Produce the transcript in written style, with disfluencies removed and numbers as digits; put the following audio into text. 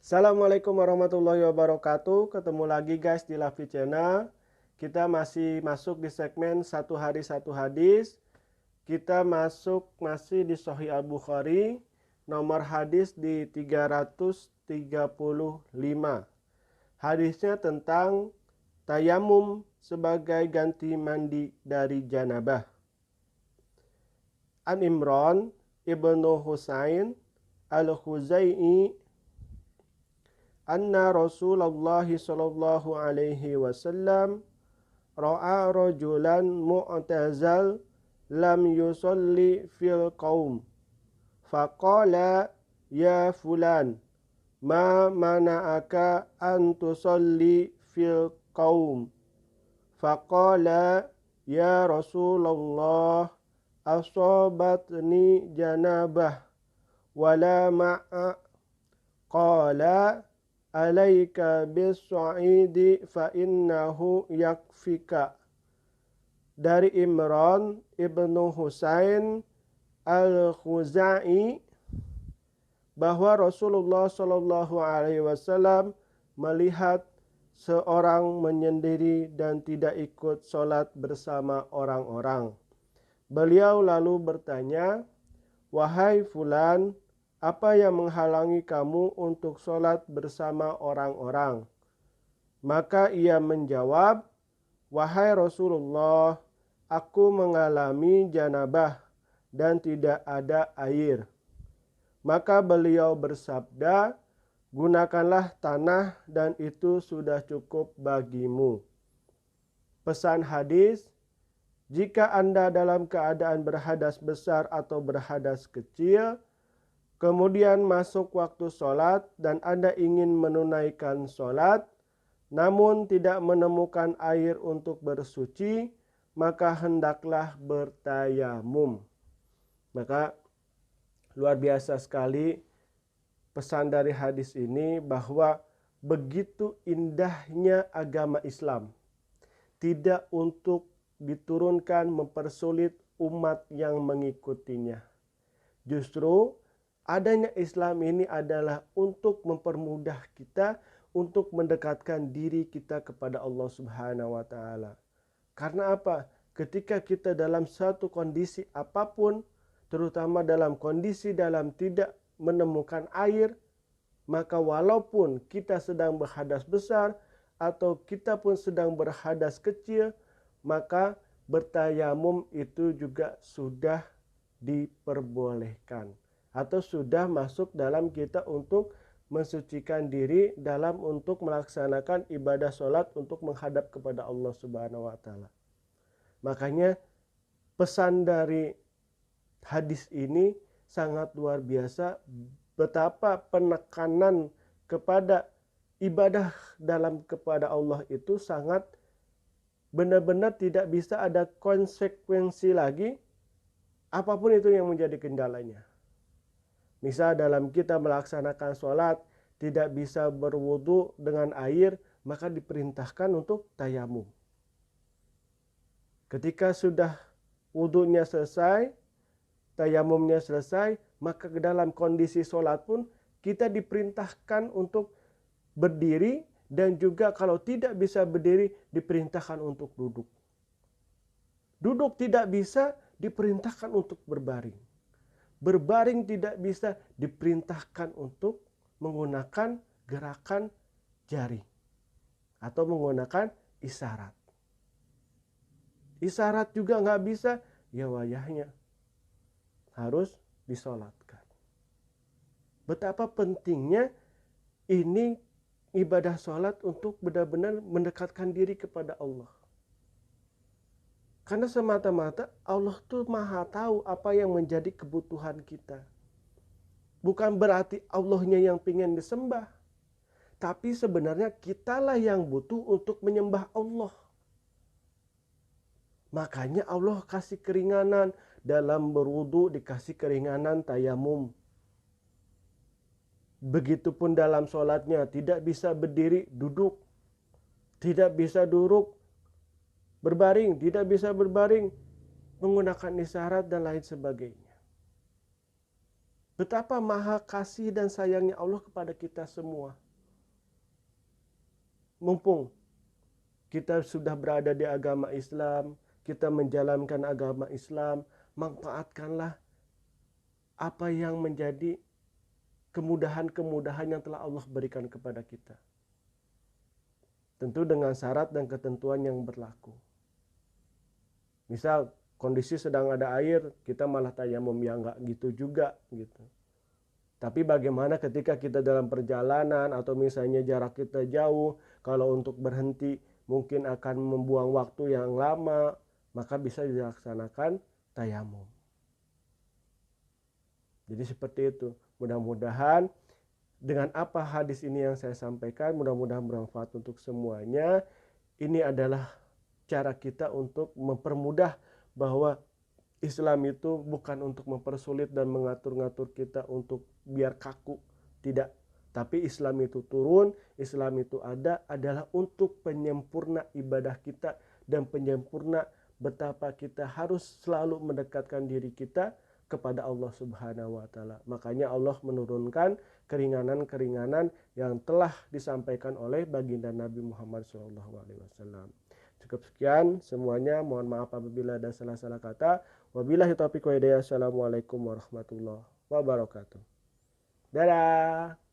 Assalamualaikum warahmatullahi wabarakatuh. Ketemu lagi guys di Lavi Channel. Kita masih masuk di segmen satu hari satu hadis. Kita masih di Sahih Al-Bukhari. Nomor hadis di 335. Hadisnya tentang tayamum sebagai ganti mandi dari janabah. An Imran ibnu Husain al-Khuzai'i anna Rasulullah sallallahu alaihi wasallam ra'a rajulan mu'tazal lam yusalli fil qaum faqala ya fulan ma mana'aka an tusalli fil qaum faqala ya Rasulullah asabatni janabah wala ma'a qala alaika bis-sa'idi fa innahu yakfika. Dari Imran ibnu Husain al-Khuzai bahwa Rasulullah Shallallahu Alaihi Wasallam melihat seorang menyendiri dan tidak ikut sholat bersama orang-orang. Beliau lalu bertanya, wahai fulan, apa yang menghalangi kamu untuk sholat bersama orang-orang? Maka ia menjawab, wahai Rasulullah, aku mengalami janabah dan tidak ada air. Maka beliau bersabda, gunakanlah tanah dan itu sudah cukup bagimu. Pesan hadis, jika Anda dalam keadaan berhadas besar atau berhadas kecil, kemudian masuk waktu sholat dan Anda ingin menunaikan sholat, namun tidak menemukan air untuk bersuci, maka hendaklah bertayamum. Maka luar biasa sekali pesan dari hadis ini bahwa begitu indahnya agama Islam. Tidak untuk diturunkan mempersulit umat yang mengikutinya. Justru adanya Islam ini adalah untuk mempermudah kita untuk mendekatkan diri kita kepada Allah Subhanahu wa taala. Karena apa? Ketika kita dalam satu kondisi apapun, terutama dalam kondisi dalam tidak menemukan air, maka walaupun kita sedang berhadas besar atau kita pun sedang berhadas kecil, maka bertayamum itu juga sudah diperbolehkan atau sudah masuk dalam kita untuk mensucikan diri dalam untuk melaksanakan ibadah sholat untuk menghadap kepada Allah Subhanahu wa taala. Makanya pesan dari hadis ini sangat luar biasa, betapa penekanan kepada ibadah dalam kepada Allah itu sangat benar-benar tidak bisa ada konsekuensi lagi apapun itu yang menjadi kendalanya. Misal dalam kita melaksanakan sholat tidak bisa berwudu dengan air, maka diperintahkan untuk tayamum. Ketika sudah wudunya selesai, tayamumnya selesai, maka ke dalam kondisi sholat pun kita diperintahkan untuk berdiri dan juga kalau tidak bisa berdiri diperintahkan untuk duduk. Duduk tidak bisa diperintahkan untuk berbaring. Berbaring tidak bisa diperintahkan untuk menggunakan gerakan jari atau menggunakan isyarat. Isyarat juga nggak bisa, ya wayahnya harus disolatkan. Betapa pentingnya ini ibadah sholat untuk benar-benar mendekatkan diri kepada Allah. Karena semata-mata Allah tuh maha tahu apa yang menjadi kebutuhan kita. Bukan berarti Allahnya yang ingin disembah. Tapi sebenarnya kitalah yang butuh untuk menyembah Allah. Makanya Allah kasih keringanan dalam berwudu, dikasih keringanan tayamum. Begitupun dalam sholatnya tidak bisa berdiri, duduk. Tidak bisa duduk, berbaring, tidak bisa berbaring, menggunakan isyarat dan lain sebagainya. Betapa maha kasih dan sayangnya Allah kepada kita semua. Mumpung kita sudah berada di agama Islam, kita menjalankan agama Islam, manfaatkanlah apa yang menjadi kemudahan-kemudahan yang telah Allah berikan kepada kita. Tentu dengan syarat dan ketentuan yang berlaku. Misal kondisi sedang ada air, kita malah tayamum, ya enggak gitu juga gitu. Tapi bagaimana ketika kita dalam perjalanan atau misalnya jarak kita jauh, kalau untuk berhenti mungkin akan membuang waktu yang lama, maka bisa dilaksanakan tayamum. Jadi seperti itu. Mudah-mudahan dengan apa hadis ini yang saya sampaikan, mudah-mudahan bermanfaat untuk semuanya. Ini adalah cara kita untuk mempermudah bahwa Islam itu bukan untuk mempersulit dan mengatur-ngatur kita untuk biar kaku. Tidak. Tapi Islam itu turun, Islam itu ada adalah untuk penyempurna ibadah kita dan penyempurna betapa kita harus selalu mendekatkan diri kita kepada Allah Subhanahu wa taala. Makanya Allah menurunkan keringanan-keringanan yang telah disampaikan oleh baginda Nabi Muhammad SAW. Cukup sekian semuanya. Mohon maaf apabila ada salah-salah kata. Wabillahi taufiq wa hidayah. Assalamualaikum warahmatullahi wabarakatuh. Dadah.